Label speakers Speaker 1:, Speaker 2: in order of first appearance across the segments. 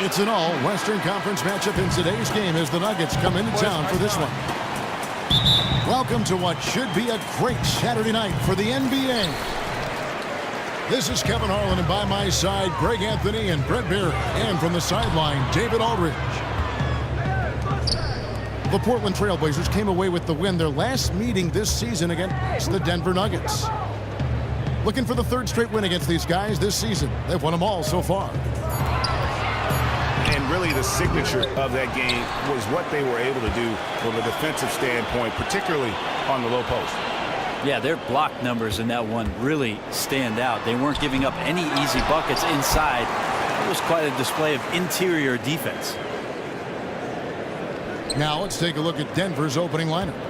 Speaker 1: It's an all-Western Conference matchup in today's game as the Nuggets come into town for this one. Welcome to what should be a great Saturday night for the NBA. This is Kevin Harlan, and by my side, Greg Anthony and Brett Berry. And from the sideline, David Aldridge. The Portland Trailblazers came away with the win their last meeting this season against the Denver Nuggets. Looking for the third straight win against these guys this season. They've won them all so far.
Speaker 2: And really the signature of that game was what they were able to do from a defensive standpoint, particularly on the low post.
Speaker 3: Yeah, their block numbers in that one really stand out. They weren't giving up any easy buckets inside. It was quite a display of interior defense.
Speaker 1: Now let's take a look at Denver's opening lineup.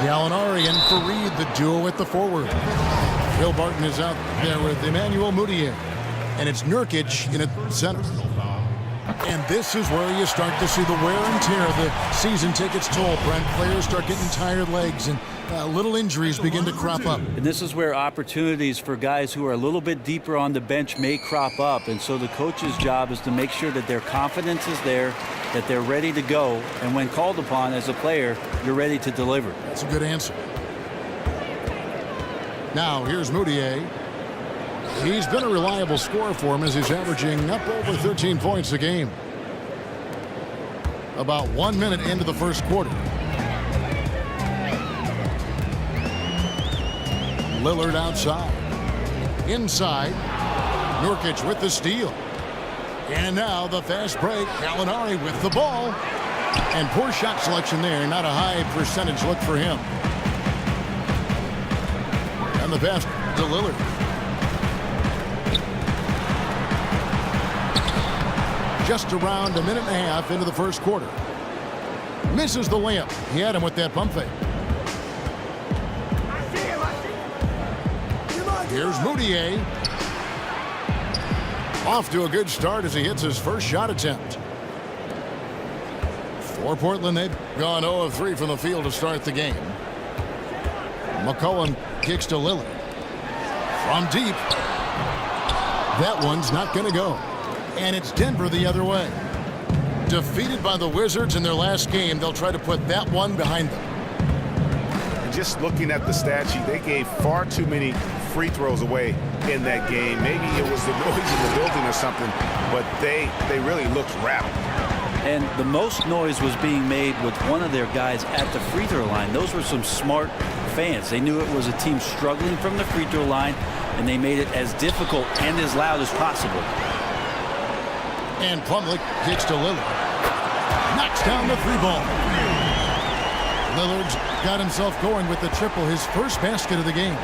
Speaker 1: Gallinari and Fareed, the duo at the forward. Bill Barton is out there with Emmanuel Mudiay. And it's Nurkic in at center. And this is where you start to see the wear and tear of the season tickets toll, Brent. Players start getting tired legs and little injuries begin to crop up.
Speaker 3: And this is where opportunities for guys who are a little bit deeper on the bench may crop up. And so the coach's job is to make sure that their confidence is there, that they're ready to go. And when called upon as a player, you're ready to deliver.
Speaker 1: That's a good answer. Now here's Mudiay. He's been a reliable scorer for him as he's averaging up over 13 points a game. About 1 minute into the first quarter. Lillard outside. Inside. Nurkic with the steal. And now the fast break. Gallinari with the ball. And poor shot selection there. Not a high percentage look for him. And the pass to Lillard. Just around a minute and a half into the first quarter. Misses the layup. He had him with that pump fake. Here's Mudiay. Off to a good start as he hits his first shot attempt. For Portland, they've gone 0 of 3 from the field to start the game. McCollum kicks to Lillard. From deep. That one's not going to go. And it's Denver the other way. Defeated by the Wizards in their last game, they'll try to put that one behind them.
Speaker 2: And just looking at the stat sheet, they gave far too many free throws away in that game. Maybe it was the noise in the building or something, but they really looked rattled.
Speaker 3: And the most noise was being made with one of their guys at the free throw line. Those were some smart fans. They knew it was a team struggling from the free throw line, and they made it as difficult and as loud as possible.
Speaker 1: And Plumlee kicks to Lillard. Knocks down the three ball. Lillard's got himself going with the triple, his first basket of the game.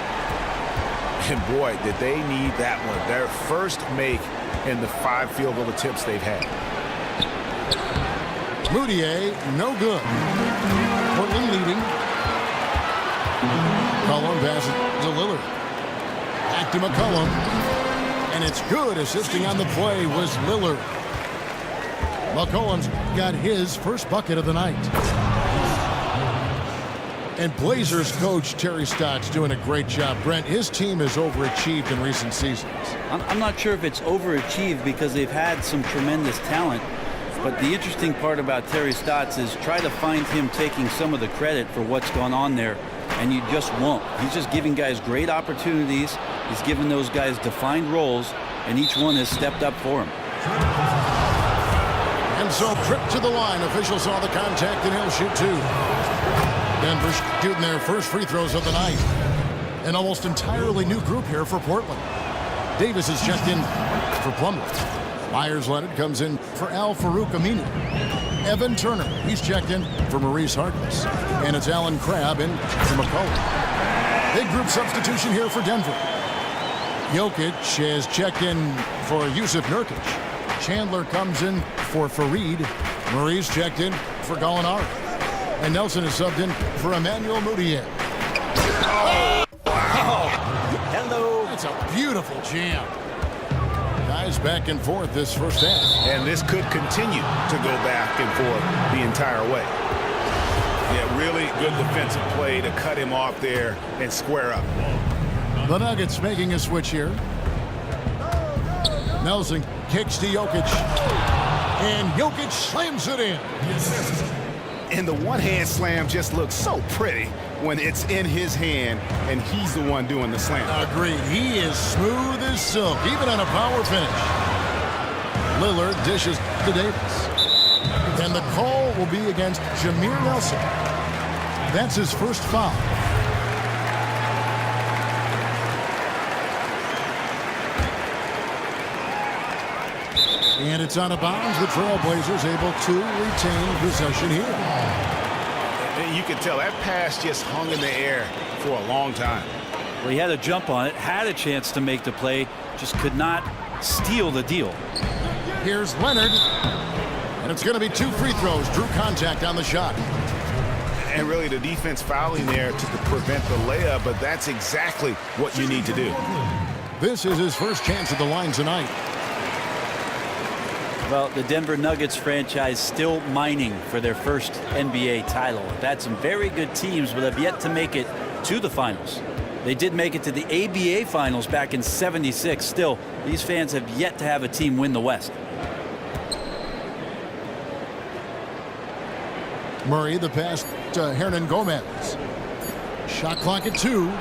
Speaker 2: And boy, did they need that one. Their first make in the 5 field goal attempts they've had.
Speaker 1: Mudiay, no good. Portland leading. McCollum passes to Lillard. Back to McCollum. And it's good. Assisting on the play was Lillard. McCollum's got his first bucket of the night. And Blazers coach Terry Stotts doing a great job. Brent, his team has overachieved in recent seasons.
Speaker 3: I'm not sure if it's overachieved because they've had some tremendous talent. But the interesting part about Terry Stotts is try to find him taking some of the credit for what's gone on there, and you just won't. He's just giving guys great opportunities. He's given those guys defined roles, and each one has stepped up for him.
Speaker 1: And so trip to the line. Officials saw the contact, and he'll shoot 2. Denver shooting their first free throws of the night. An almost entirely new group here for Portland. Davis is checked in for Plumlee. Myers-Leonard comes in for Al-Farouq Aminu. Evan Turner, he's checked in for Maurice Harkless. And it's Alan Crabb in for McCollum. Big group substitution here for Denver. Jokic is checked in for Yusuf Nurkic. Chandler comes in for Fareed. Maurice checked in for Gallinari. And Nelson is subbed in for Emmanuel Mudiay.
Speaker 3: Oh! Wow. Hello.
Speaker 1: That's a beautiful jam. Guys back and forth this first half.
Speaker 2: And this could continue to go back and forth the entire way. Yeah, really good defensive play to cut him off there and square up.
Speaker 1: The Nuggets making a switch here. Nelson kicks to Jokic. And Jokic slams it in.
Speaker 2: And the one-hand slam just looks so pretty when it's in his hand and he's the one doing the slam.
Speaker 1: Agreed. He is smooth as silk, even on a power finish. Lillard dishes to Davis. And the call will be against Jameer Nelson. That's his first foul. And it's out of bounds. The Trailblazers able to retain possession here.
Speaker 2: And you can tell that pass just hung in the air for a long time.
Speaker 3: Well, he had a jump on it, had a chance to make the play, just could not steal the deal.
Speaker 1: Here's Leonard. And it's going to be 2 free throws. Drew contact on the shot.
Speaker 2: And really the defense fouling there to prevent the layup, but that's exactly what you need to do.
Speaker 1: This is his first chance at the line tonight.
Speaker 3: Well, the Denver Nuggets franchise still mining for their first NBA title. They've had some very good teams, but have yet to make it to the finals. They did make it to the ABA finals back in '76. Still, these fans have yet to have a team win the West.
Speaker 1: Murray, the pass to Hernan Gomez. Shot clock at 2.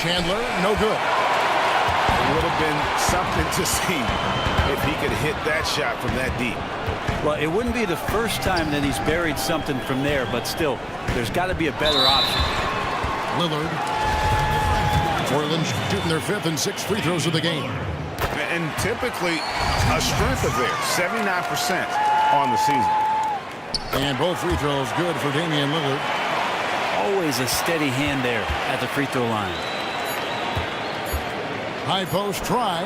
Speaker 1: Chandler, no good.
Speaker 2: It would have been something to see if he could hit that shot from that deep.
Speaker 3: Well, it wouldn't be the first time that he's buried something from there, but still, there's got to be a better option.
Speaker 1: Lillard. Portland shooting their 5th and 6th free throws of the game.
Speaker 2: And typically a strength of theirs, 79% on the season.
Speaker 1: And both free throws good for Damian Lillard.
Speaker 3: Always a steady hand there at the free throw line.
Speaker 1: High post try.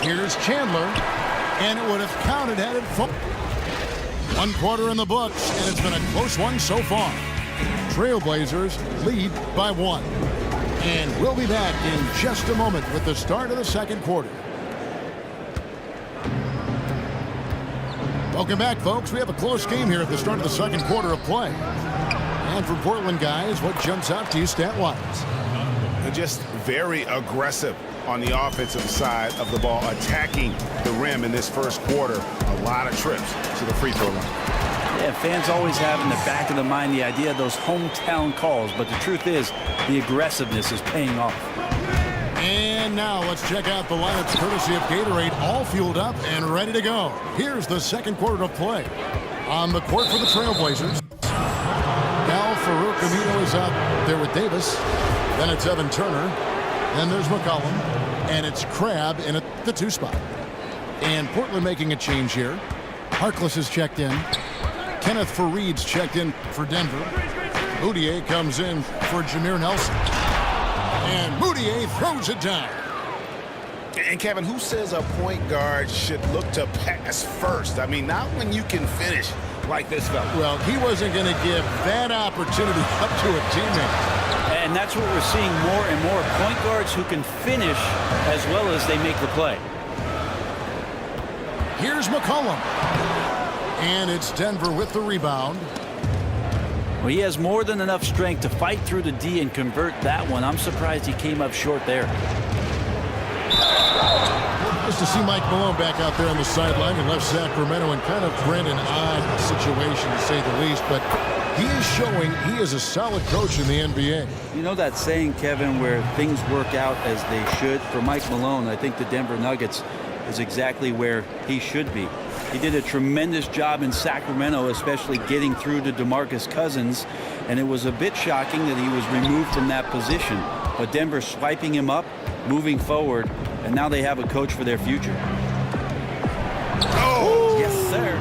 Speaker 1: Here's Chandler. And it would have counted had it full. 1 quarter in the books, and it's been a close one so far. Trailblazers lead by 1. And we'll be back in just a moment with the start of the second quarter. Welcome back, folks. We have a close game here at the start of the second quarter of play. And for Portland guys, what jumps out to you stat-wise?
Speaker 2: They're just very aggressive on the offensive side of the ball, attacking the rim in this first quarter. A lot of trips to the free throw line.
Speaker 3: Yeah, fans always have in the back of the mind the idea of those hometown calls, but the truth is the aggressiveness is paying off.
Speaker 1: And now let's check out the lineups courtesy of Gatorade, all fueled up and ready to go. Here's the second quarter of play. On the court for the Trailblazers, Al Farouk Amino is out there with Davis. Then it's Evan Turner. Then there's McCollum. And it's Crabbe in at the 2 spot. And Portland making a change here. Harkless is checked in. Kenneth Faried's checked in for Denver. Moutier comes in for Jameer Nelson. And Moutier throws it down.
Speaker 2: And Kevin, who says a point guard should look to pass first? I mean, not when you can finish like this fella.
Speaker 1: Well, he wasn't going to give that opportunity up to a teammate.
Speaker 3: And that's what we're seeing more and more. Point guards who can finish as well as they make the play.
Speaker 1: Here's McCollum. And it's Denver with the rebound.
Speaker 3: Well, he has more than enough strength to fight through the D and convert that one. I'm surprised he came up short there.
Speaker 1: Just to see Mike Malone back out there on the sideline. He left Sacramento in kind of an odd situation, to say the least. But he is showing he is a solid coach in the NBA.
Speaker 3: You know that saying, Kevin, where things work out as they should? For Mike Malone, I think the Denver Nuggets is exactly where he should be. He did a tremendous job in Sacramento, especially getting through to DeMarcus Cousins, and it was a bit shocking that he was removed from that position. But Denver swiping him up, moving forward, and now they have a coach for their future.
Speaker 2: Oh!
Speaker 3: Yes, sir.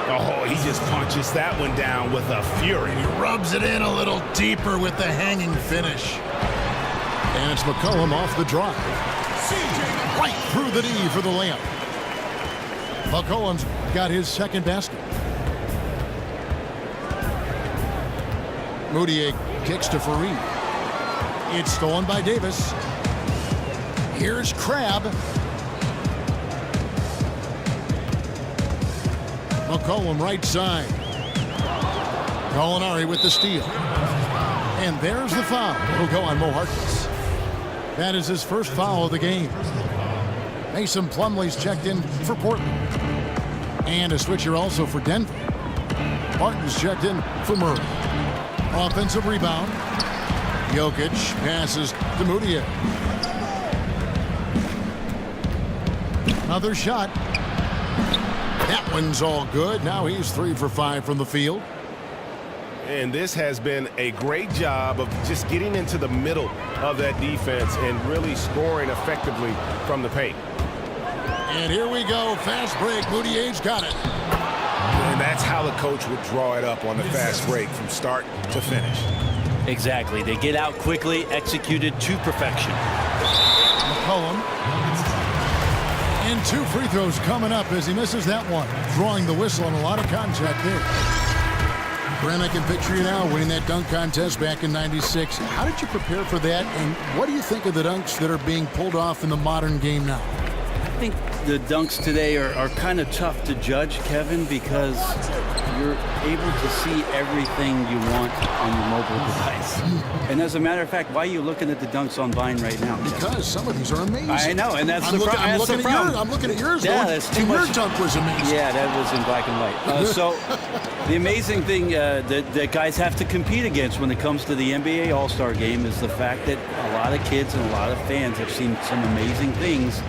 Speaker 2: Oh, he just punches that one down with a fury.
Speaker 1: He rubs it in a little deeper with the hanging finish. And it's McCollum off the drive. Right through the D for the layup. McCollum's got his second basket. Moutier kicks to Faried. It's stolen by Davis. Here's Crabbe. McCollum right side. Gallinari with the steal. And there's the foul. It'll go on Mo Harkless. That is his first foul of the game. Mason Plumlee's checked in for Portland. And a switch here also for Denver. Martin's checked in for Murray. Offensive rebound. Jokic passes to Moutier. Another shot. That one's all good. Now he's 3 for 5 from the field.
Speaker 2: And this has been a great job of just getting into the middle of that defense and really scoring effectively from the paint.
Speaker 1: And here we go. Fast break. Moutier's got it.
Speaker 2: And that's how the coach would draw it up on the fast break from start to finish.
Speaker 3: Exactly. They get out quickly, executed to perfection.
Speaker 1: McCollum. And 2 free throws coming up as he misses that one. Drawing the whistle on a lot of contact there. Brent, I can picture you now winning that dunk contest back in '96. How did you prepare for that, and what do you think of the dunks that are being pulled off in the modern game now?
Speaker 3: I think the dunks today are kind of tough to judge, Kevin, because you're able to see everything you want on your mobile device. And as a matter of fact, why are you looking at the dunks on Vine right now, Kevin?
Speaker 1: Because some of these are amazing.
Speaker 3: I know, and that's
Speaker 1: I'm
Speaker 3: the
Speaker 1: looking,
Speaker 3: problem.
Speaker 1: I'm looking at yours.
Speaker 3: Yeah,
Speaker 1: though,
Speaker 3: that's too
Speaker 1: and
Speaker 3: much.
Speaker 1: Your dunk was amazing.
Speaker 3: Yeah, that was in black and white. So the amazing thing that guys have to compete against when it comes to the NBA All-Star Game is the fact that a lot of kids and a lot of fans have seen some amazing things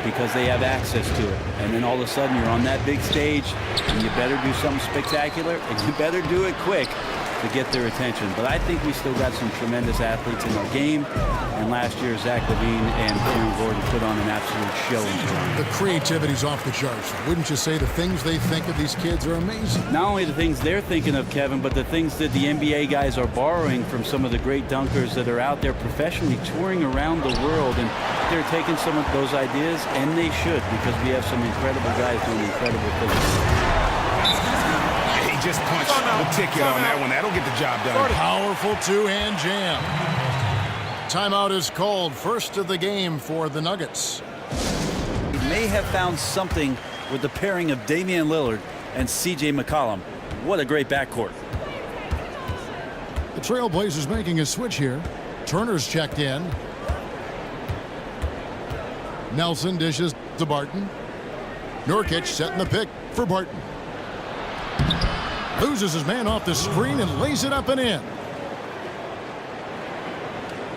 Speaker 3: because they have access to it. And then all of a sudden you're on that big stage and you better do something spectacular and you better do it quick to get their attention. But I think we still got some tremendous athletes in our game. And last year, Zach LaVine and Aaron Gordon put on an absolute show in Toronto.
Speaker 1: The creativity's off the charts. Wouldn't you say the things they think of these kids are amazing?
Speaker 3: Not only the things they're thinking of, Kevin, but the things that the NBA guys are borrowing from some of the great dunkers that are out there professionally touring around the world. And they're taking some of those ideas, and they should, because we have some incredible guys doing incredible things.
Speaker 2: He just punched the ticket on that one. That'll get the job done.
Speaker 1: Powerful two-hand jam. Timeout is called. First of the game for the Nuggets.
Speaker 3: He may have found something with the pairing of Damian Lillard and C.J. McCollum. What a great backcourt.
Speaker 1: The Trailblazers making a switch here. Turner's checked in. Nelson dishes to Barton. Nurkic setting the pick for Barton. Loses his man off the screen and lays it up and in.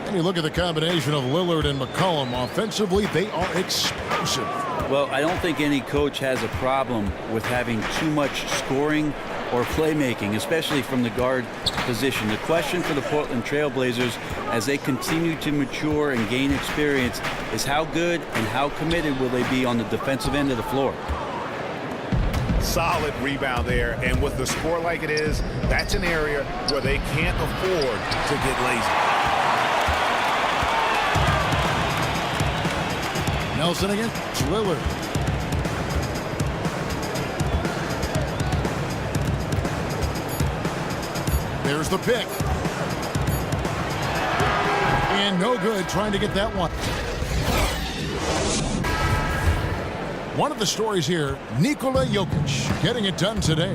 Speaker 1: And you look at the combination of Lillard and McCollum. Offensively, they are explosive.
Speaker 3: Well, I don't think any coach has a problem with having too much scoring or playmaking, especially from the guard position. The question for the Portland Trailblazers as they continue to mature and gain experience is how good and how committed will they be on the defensive end of the floor.
Speaker 2: Solid rebound there, and with the score like it is, that's an area where they can't afford to get lazy.
Speaker 1: Nelson against Lillard. There's the pick. And no good trying to get that one. One of the stories here, Nikola Jokic getting it done today.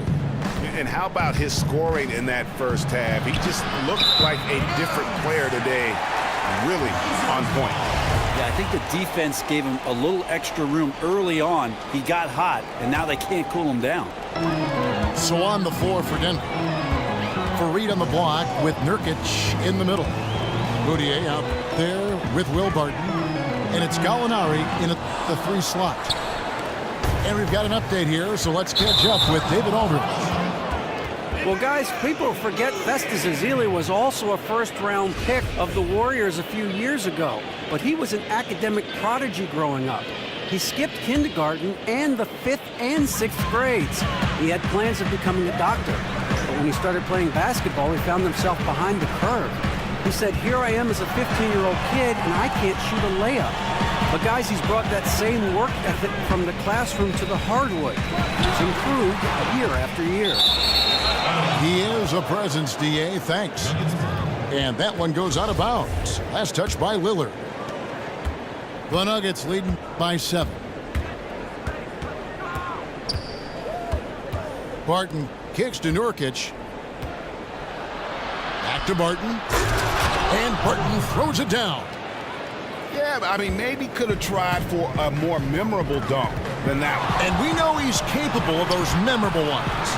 Speaker 2: And how about his scoring in that first half? He just looked like a different player today, really on point.
Speaker 3: Yeah, I think the defense gave him a little extra room early on. He got hot, and now they can't cool him down.
Speaker 1: So on the floor for Denver. Fareed on the block with Nurkic in the middle. Moutier out there with Will Barton. And it's Gallinari in the 3 slot. And we've got an update here, so let's catch up with David Aldridge.
Speaker 4: Well, guys, people forget Festus Ezeli was also a first-round pick of the Warriors a few years ago, but he was an academic prodigy growing up. He skipped kindergarten and the 5th and 6th grades. He had plans of becoming a doctor, but when he started playing basketball, he found himself behind the curve. He said, "Here I am as a 15-year-old kid, and I can't shoot a layup." But guys, he's brought that same work ethic from the classroom to the hardwood. He's improved year after year.
Speaker 1: He is a presence, DA. Thanks. And that one goes out of bounds. Last touch by Lillard. The Nuggets leading by 7. Barton kicks to Nurkic. Back to Barton. And Barton throws it down.
Speaker 2: Yeah, I mean, maybe could have tried for a more memorable dunk than that one.
Speaker 1: And we know he's capable of those memorable ones.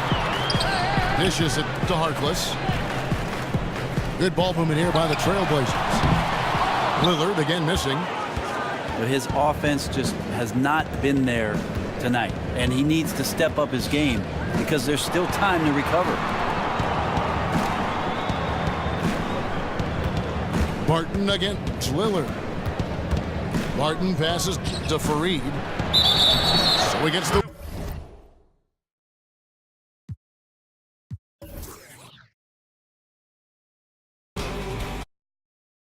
Speaker 1: Dishes it to Harkless. Good ball movement here by the Trailblazers. Lillard again missing.
Speaker 3: But his offense just has not been there tonight. And he needs to step up his game because there's still time to recover.
Speaker 1: Barton against Lillard. Barton passes to Fareed. So he gets the